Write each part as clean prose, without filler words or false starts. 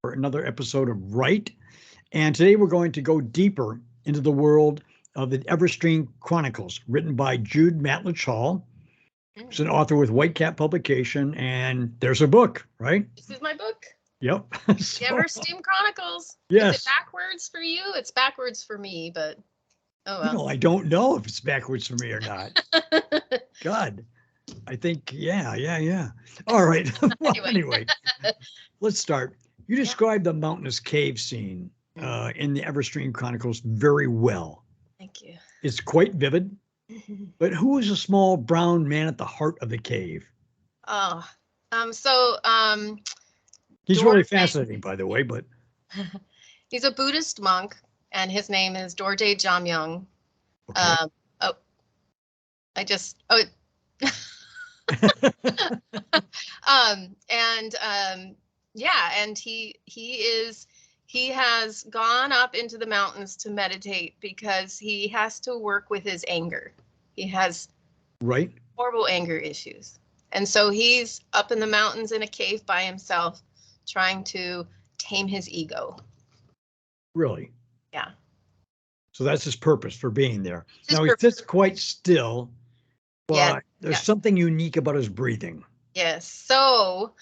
for another episode of Right. And today we're going to go deeper into the world of the Everstream Chronicles, written by Jude Matulich-Hall. She's an author with Whitecap Publication, and there's her book, right? This is my book. Yep. The Everstream Chronicles. Yes. Is it backwards for you? It's backwards for me, but oh well. I don't know if it's backwards for me or not. God. I think, yeah. All right. Well, anyway, let's start. You described the mountainous cave scene in the Everstream Chronicles very well. Thank you. It's quite vivid. But who is a small brown man at the heart of the cave? Oh, he's really fascinating, by the way, but he's a Buddhist monk, and his name is Dorje Jamyang. Okay. And he has gone up into the mountains to meditate because he has to work with his anger. He has horrible anger issues. And so he's up in the mountains in a cave by himself, trying to tame his ego. Really? Yeah. So that's his purpose for being there. Now he sits quite still, but there's something unique about his breathing. Yes. So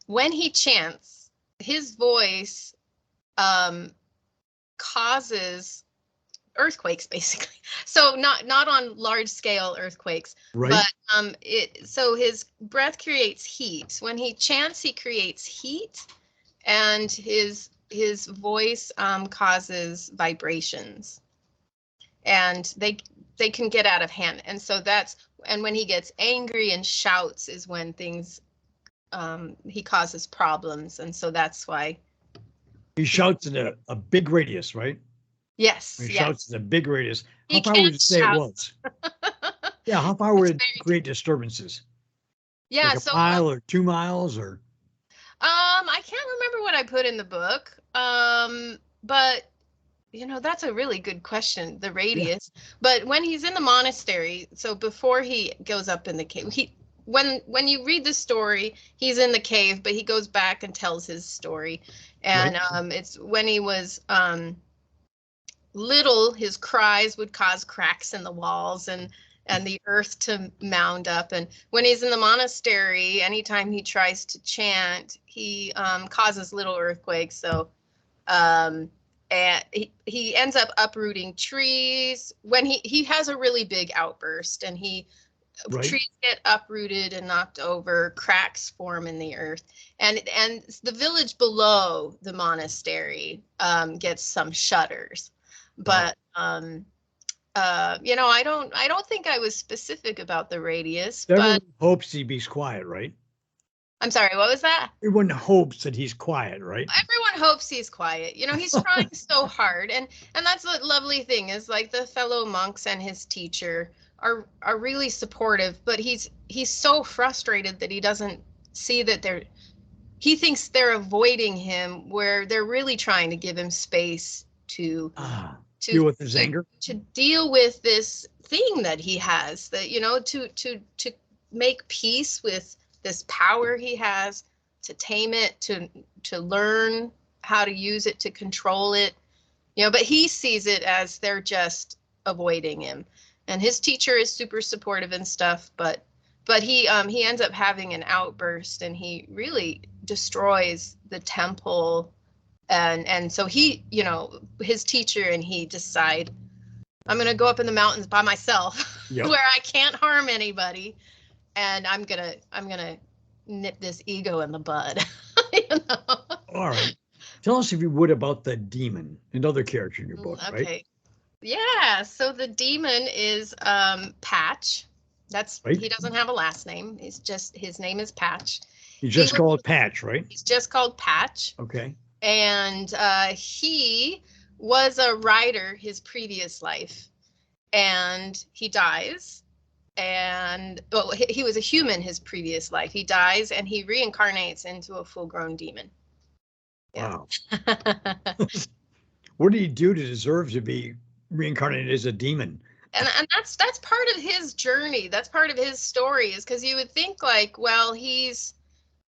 when he chants, his voice causes earthquakes, basically. So not on large scale earthquakes, but so his breath creates heat. When he chants, he creates heat, and his voice causes vibrations, and they can get out of hand. And so and when he gets angry and shouts is when things he causes problems, and so that's why he shouts at a big radius, right? Yes. He shouts at a big radius. How far would you say it was? Yeah, how far would it create disturbances? Yeah, like a mile or 2 miles or? I can't remember what I put in the book. But that's a really good question, the radius. Yeah. But when he's in the monastery, so before he goes up in the cave, when you read the story, he's in the cave, but he goes back and tells his story. And it's when he was little, his cries would cause cracks in the walls and the earth to mound up. And when he's in the monastery, anytime he tries to chant, he causes little earthquakes. So and he ends up uprooting trees. When he has a really big outburst, and trees get uprooted and knocked over, cracks form in the earth, and the village below the monastery gets some shudders. But I don't think I was specific about the radius. Everyone hopes he be quiet, right? I'm sorry, what was that? Everyone hopes that he's quiet, right? Everyone hopes he's quiet. He's trying so hard, and that's the lovely thing is, like, the fellow monks and his teacher are really supportive, but he's so frustrated that he doesn't see that he thinks they're avoiding him, where they're really trying to give him space to deal with his anger, to deal with this thing that he has, that to make peace with this power he has, to tame it, to learn how to use it, to control it, but he sees it as they're just avoiding him. And his teacher is super supportive and stuff, but he ends up having an outburst, and he really destroys the temple. And so he, his teacher and he decide, I'm going to go up in the mountains by myself, where I can't harm anybody, and I'm gonna nip this ego in the bud. All right. Tell us, if you would, about the demon, another character in your book, right? Okay. Yeah. So the demon is Patch. That's right. He doesn't have a last name. His name is Patch. He's just called Patch, right? He's just called Patch. Okay. And he was a writer his previous life, and he dies. And he was a human his previous life. He dies, and he reincarnates into a full-grown demon. Yeah. Wow. What did he do to deserve to be reincarnated as a demon? And that's part of his journey. That's part of his story, is because you would think, like, well, he's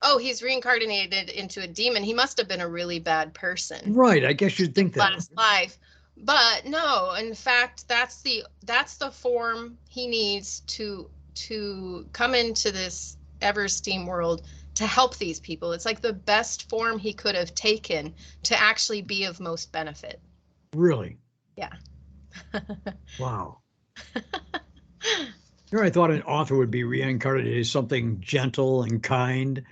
oh, he's reincarnated into a demon. He must have been a really bad person. Right. I guess you'd think that. Last life. But no, in fact, that's the form he needs to come into this Eversteam world to help these people. It's like the best form he could have taken to actually be of most benefit. Really? Yeah. Wow. I thought an author would be reincarnated as something gentle and kind,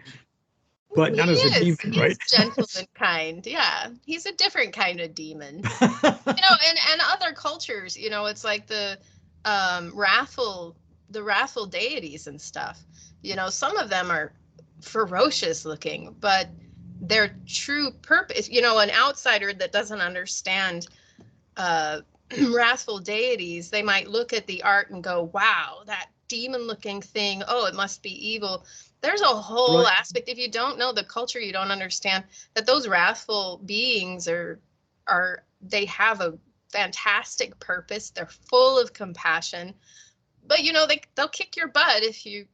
but not as a demon, right? He's gentle and kind. Yeah, he's a different kind of demon. And other cultures, it's like the wrathful deities and stuff. Some of them are ferocious looking, but their true purpose, an outsider that doesn't understand wrathful deities, they might look at the art and go, wow, that demon looking thing, oh, it must be evil. There's a whole aspect, if you don't know the culture, you don't understand that those wrathful beings they have a fantastic purpose. They're full of compassion, but they'll kick your butt if you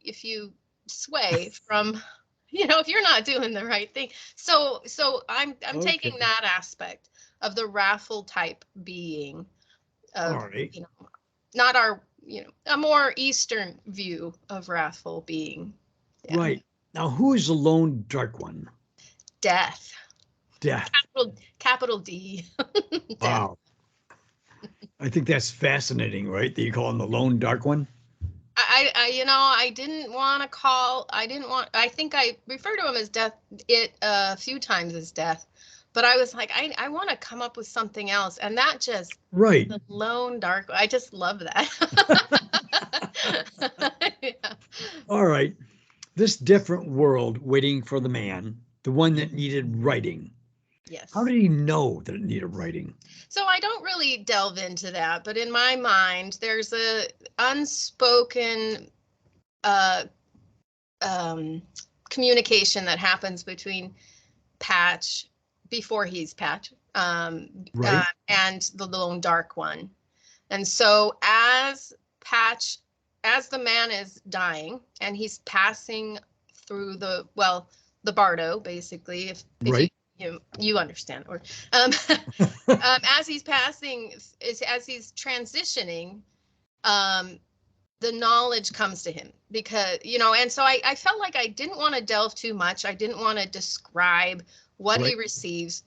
sway from, if you're not doing the right thing. So I'm taking that aspect of the wrathful type being of, all right. not our, a more Eastern view of wrathful being. Yeah. Right. Now, who is the lone dark one? Death. Death. Capital D. Death. Wow. I think that's fascinating, right? That you call him the lone dark one. I think I refer to him as death a few times as death, but I was like, I want to come up with something else. And that just, right. The lone dark, I just love that. Yeah. All right. This different world waiting for the man, the one that needed writing. Yes. How did he know that it needed writing? So I don't really delve into that, but in my mind, there's a unspoken communication that happens between Patch before he's Patch, and the lone dark one. And so as the man is dying and he's passing through the bardo, basically, if you understand, or as he's passing, as he's transitioning, the knowledge comes to him because, and so I felt like I didn't want to delve too much. I didn't want to describe what he receives.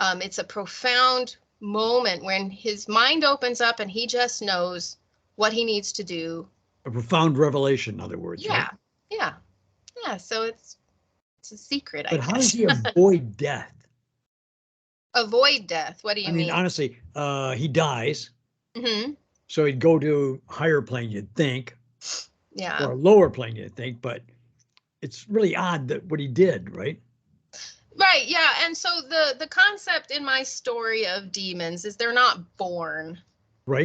It's a profound moment when his mind opens up and he just knows what he needs to do. A profound revelation, in other words. Yeah. Right? Yeah. So it's a secret, I guess. But how does he avoid death? Avoid death? What do you mean? I mean, honestly, he dies. Mm-hmm. So he'd go to a higher plane, you'd think. Yeah. Or a lower plane, you'd think. But it's really odd that what he did, right? Right, yeah. And so the concept in my story of demons is they're not born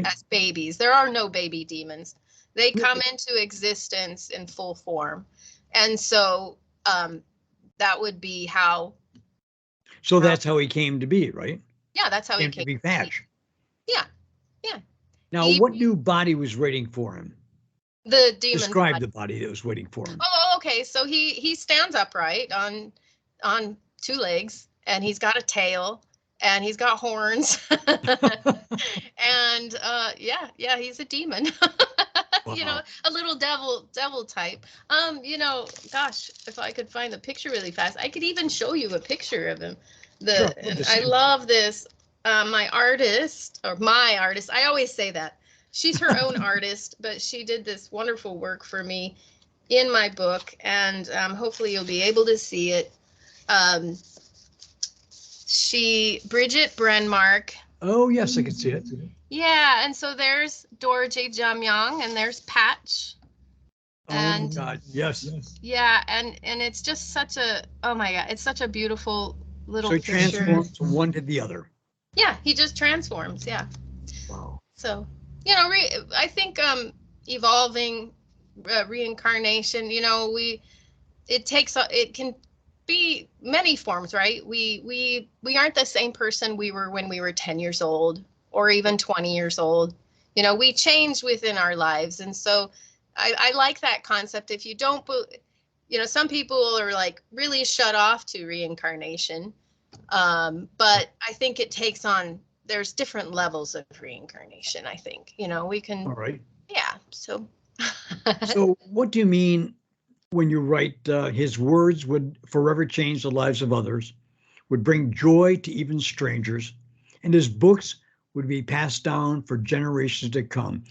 as babies. There are no baby demons. They come into existence in full form. And so that would be how. So that's how he came to be, right? Yeah, that's how he came to be Patch. Yeah. Now, what new body was waiting for him? The demon. Describe the body that was waiting for him. Oh, okay. So he stands upright on 2 legs, and he's got a tail, and he's got horns, and he's a demon. Wow. A little devil type. Gosh, if I could find the picture really fast, I could even show you a picture of him. I love this. My artist, I always say that. She's her own artist, but she did this wonderful work for me in my book, and hopefully you'll be able to see it. Bridget Brenmark. Oh, yes, I can see it. Yeah, and so there's Dorje Jamyang, and there's Patch. And, oh, God, yes. Yeah, and it's just such a, oh, my God, it's such a beautiful little picture. So he transforms from one to the other. Yeah, he just transforms, yeah. Wow. So, I think evolving, reincarnation, it can be many forms, right? We aren't the same person we were when we were 10 years old or even 20 years old. We change within our lives. And so I like that concept. If you don't, some people are like really shut off to reincarnation. But I think it takes on, there's different levels of reincarnation. I think, we can, All right. yeah. So, So what do you mean when you write his words would forever change the lives of others, would bring joy to even strangers, and his books would be passed down for generations to come?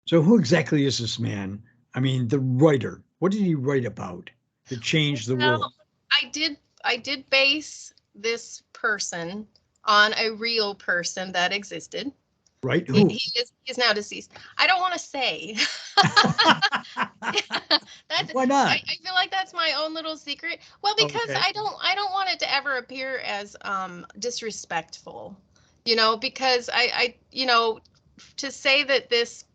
So who exactly is this man? I mean, the writer. What did he write about that changed the world? I did base this person on a real person that existed. Right? Who? He's now deceased. I don't want to say. That's, Why not? I feel like that's my own little secret. Well, because Okay. I don't want it to ever appear as disrespectful, because to say that this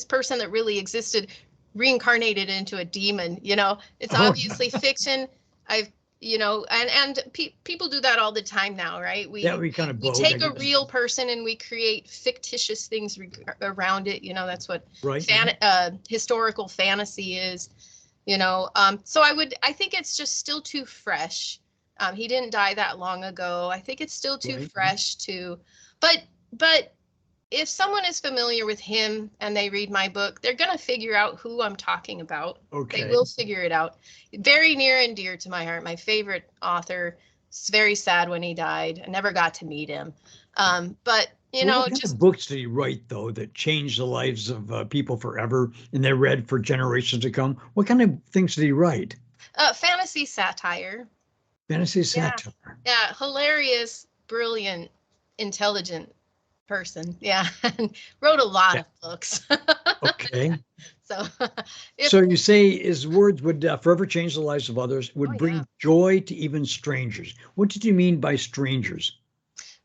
person that really existed reincarnated into a demon, it's Oh, obviously fiction. I've people do that all the time now, right? that would be kind of We bold, take I a guess. real person and we create fictitious things around it. That's what Right. historical fantasy is. So I think it's just still too fresh. He didn't die that long ago. I think it's still too Right. fresh but if someone is familiar with him and they read my book, they're going to figure out who I'm talking about. Okay. They will figure it out. Very near and dear to my heart. My favorite author. It's very sad when he died. I never got to meet him. But, What kind of books did he write, though, that changed the lives of people forever and they're read for generations to come? What kind of things did he write? Fantasy satire. Fantasy satire. Yeah. Hilarious, brilliant, intelligent person. Yeah. And wrote a lot of books. Okay. So, So you say his words would forever change the lives of others, would bring yeah. joy to even strangers. What did you mean by strangers?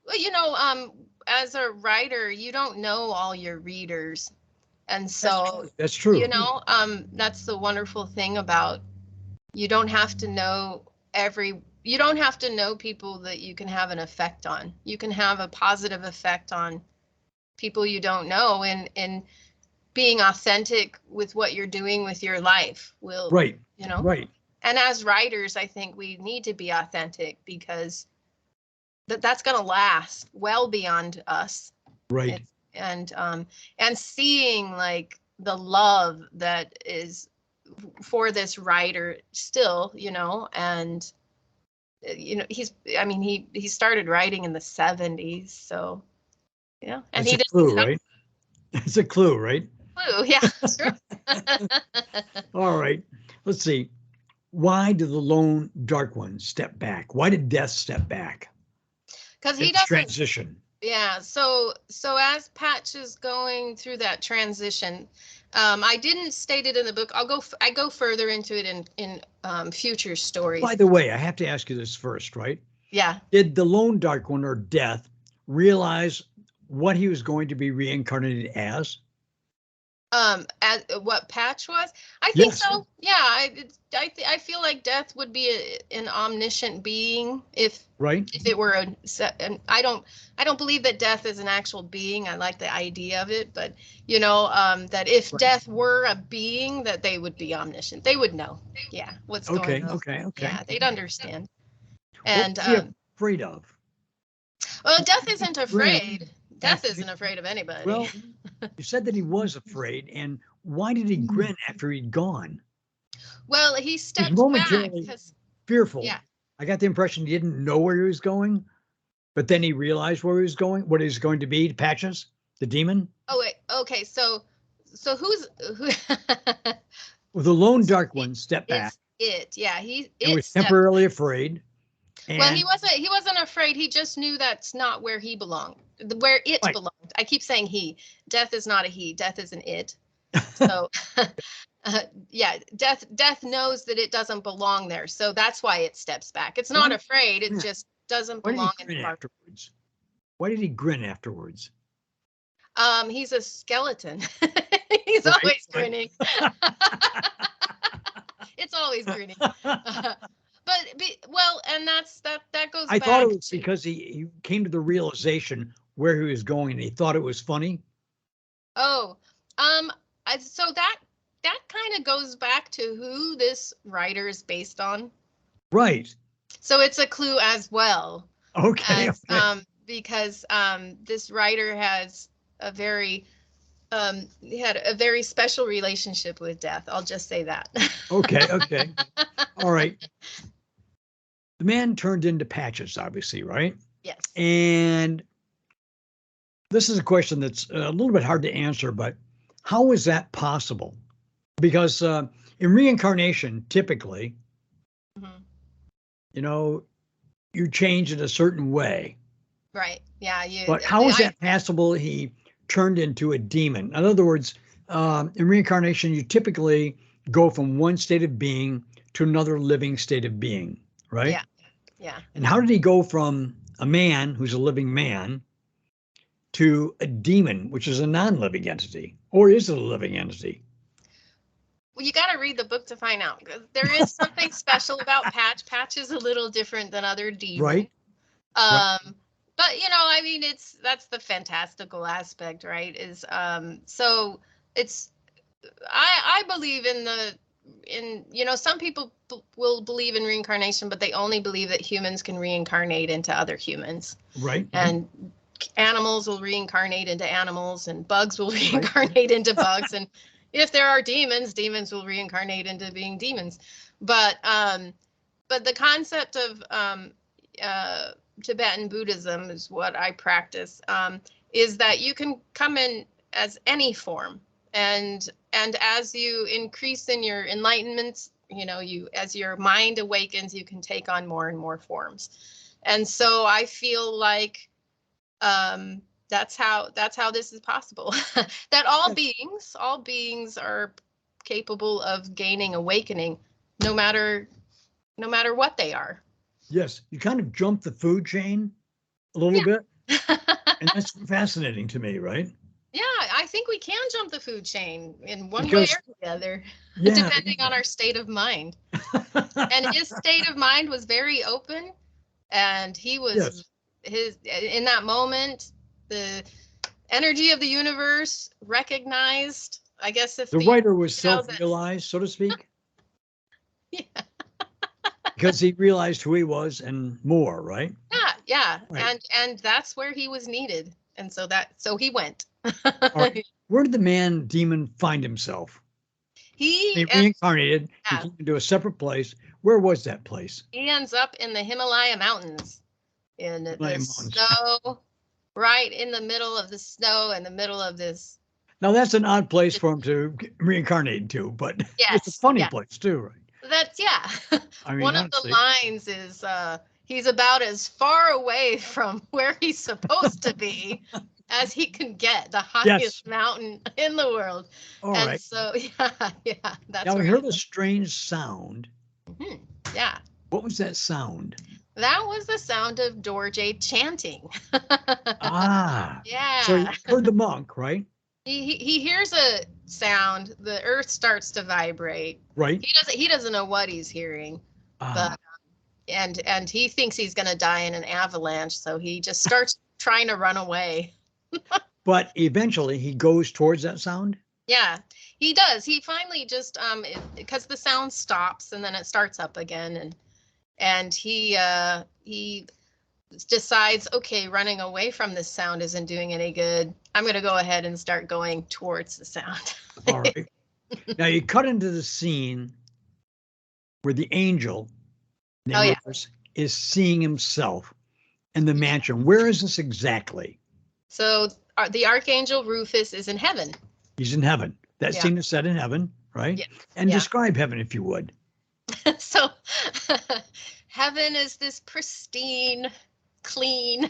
Well, as a writer, you don't know all your readers. And so, That's true. that's the wonderful thing about, you don't have to know you don't have to know people that you can have an effect on. You can have a positive effect on people you don't know, and being authentic with what you're doing with your life will, Right. Right. And as writers, I think we need to be authentic, because that's going to last well beyond us. Right. And seeing like the love that is for this writer still, and he started writing in the 70s, so and That's he a didn't clue, right? It's a clue, right? clue. Yeah, sure. All right. Let's see. Why did the lone dark one step back? Why did death step back? Because he It's doesn't. transition. Yeah. So as Patch is going through that transition, I didn't state it in the book. I go further into it in future stories. By the way, I have to ask you this first, right? Yeah. Did the lone dark one, or death, realize what he was going to be reincarnated as? As what Patch was, I think Yes. so. Yeah, I feel like death would be an omniscient being if it were and I don't believe that death is an actual being. I like the idea of it, but that if death were a being, that they would be omniscient. They would know, what's going on. Okay. Yeah, they'd understand. What And was he afraid of? well, death isn't afraid. Death isn't afraid of anybody. Well, you said that he was afraid, and why did he grin after he'd gone? Well, he He's stepped back momentarily because fearful. Yeah. I got the impression he didn't know where he was going, but then he realized where he was going, what he was going to be. Patches, the demon. Oh wait, okay. So who? Well, the lone dark one stepped back Yeah, and was temporarily afraid. Well, he wasn't afraid. He just knew that's not where he belonged. Where it belonged. I keep saying he. Death is not a he. Death is an it. So, death knows that it doesn't belong there. So that's why it steps back. It's not afraid. It just doesn't belong in the park. Why did he grin afterwards? He's a skeleton. He's always grinning. It's always grinning. And that goes back. I thought it was because he came to the realization where he was going and he thought it was funny. Oh, so that that kind of goes back to who this writer is based on. Right. So it's a clue as well. Okay. Because this writer has a very he had a very special relationship with death. I'll just say that. Okay. All right. The man turned into Patches, obviously, right? Yes. And this is a question that's a little bit hard to answer, but how is that possible? Because in reincarnation, typically, you know, you change in a certain way. Right. Yeah. But how is that possible? He turned into a demon. In other words, in reincarnation, you typically go from one state of being to another living state of being, right? Yeah. Yeah. And how did he go from a man who's a living man to a demon, which is a non-living entity, or is it a living entity? Well, you got to read the book to find out. There is something special about Patch. Patch is a little different than other demons. Right. But I mean, that's the fantastical aspect, right? Is so it's I believe some people will believe in reincarnation, but they only believe that humans can reincarnate into other humans. Right. And animals will reincarnate into animals, and bugs will reincarnate into bugs, and if there are demons will reincarnate into being demons. But the concept of Tibetan Buddhism is what I practice, is that you can come in as any form, and as you increase in your enlightenment, as your mind awakens, you can take on more and more forms. And so I feel like that's how this is possible. That all beings are capable of gaining awakening, no matter what they are. Yes, you kind of jump the food chain a little bit, and that's fascinating to me, right? Yeah, I think we can jump the food chain in one way or the other, depending on our state of mind. And his state of mind was very open, and he was in that moment, the energy of the universe recognized, I guess, if the writer was self-realized, so to speak. Yeah. Because he realized who he was and more, right? Yeah. Right. And that's where he was needed. And so he went. Right. Where did the man demon find himself? He reincarnated. He came into a separate place. Where was that place? He ends up in the Himalaya mountains, in the snow, right in the middle of the snow, in the middle of this. Now that's an odd place for him to reincarnate into, but it's a funny place too, right? That's I mean, one of the lines is he's about as far away from where he's supposed to be as he can get, the highest mountain in the world. All right. So yeah, that's. Now we heard a strange sound. Mm-hmm. Yeah. What was that sound? That was the sound of Dorje chanting. Yeah. So you heard the monk, right? He hears a sound. The earth starts to vibrate. Right. He doesn't know what he's hearing, but and he thinks he's going to die in an avalanche, so he just starts trying to run away. But eventually he goes towards that sound. Yeah, he does. He finally just because the sound stops and then it starts up again, and he decides, okay, running away from this sound isn't doing any good. I'm going to go ahead and start going towards the sound. All right. Now you cut into the scene where the angel is seeing himself in the mansion. Where is this exactly? So the Archangel Rufus is in heaven. He's in heaven. That scene is set in heaven, right? Yeah. And describe heaven, if you would. So heaven is this pristine, clean,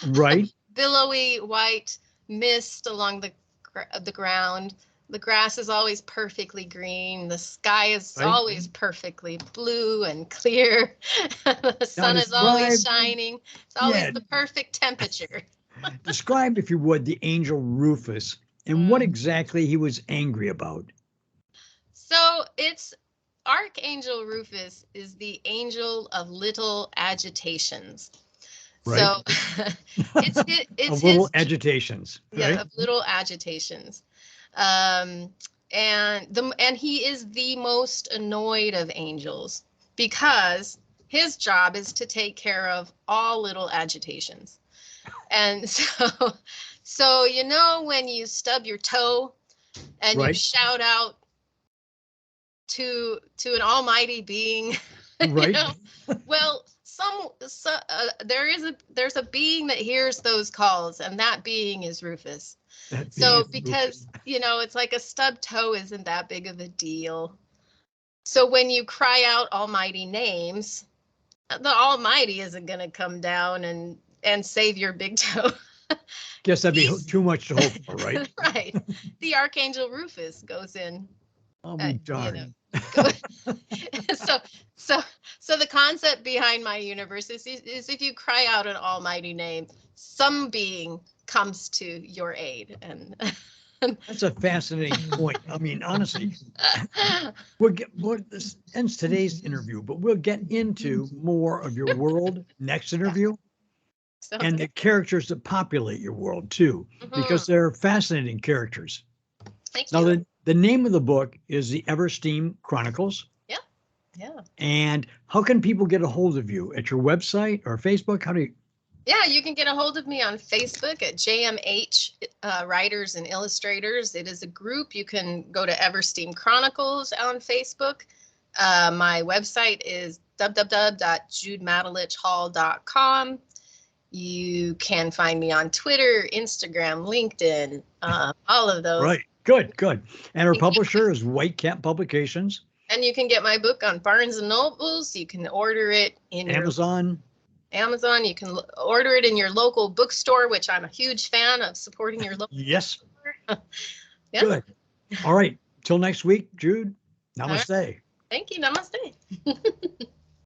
right, billowy white mist along the ground. The grass is always perfectly green. The sky is always perfectly blue and clear. The sun is always shining. It's always the perfect temperature. Describe, if you would, the angel Rufus and what exactly he was angry about. So Archangel Rufus is the angel of little agitations. Right. So it's of little agitations. Yeah, of little agitations. and he is the most annoyed of angels because his job is to take care of all little agitations. And so when you stub your toe and you Right. shout out to an almighty being, Right. well, there's a being that hears those calls, and that being is Rufus. That being So is because it's like a stub toe isn't that big of a deal. So when you cry out almighty names, the almighty isn't going to come down and save your big toe. Guess that'd be too much to hope for, right? Right. The archangel Rufus goes in. I'll be You know, darned. go, so so so the concept behind my universe is if you cry out an almighty name, some being comes to your aid. And That's a fascinating point. I mean, honestly, this ends today's interview, but we'll get into more of your world next interview and the characters that populate your world too, because they're fascinating characters. Thank Now, you. the name of the book is The Eversteam Chronicles. Yeah. Yeah. And how can people get a hold of you? At your website or Facebook? How do you? Yeah, you can get a hold of me on Facebook at JMH Writers and Illustrators. It is a group. You can go to Eversteam Chronicles on Facebook. My website is www.judematulich-hall.com. You can find me on Twitter, Instagram, LinkedIn, all of those. Right. Good, good. And our publisher is Whitecap Publications. And you can get my book on Barnes & Nobles. You can order it in Amazon. You can order it in your local bookstore, which I'm a huge fan of supporting your local Yes. bookstore. Yeah. Good. All right. Till next week, Jude. Namaste. Right. Thank you. Namaste.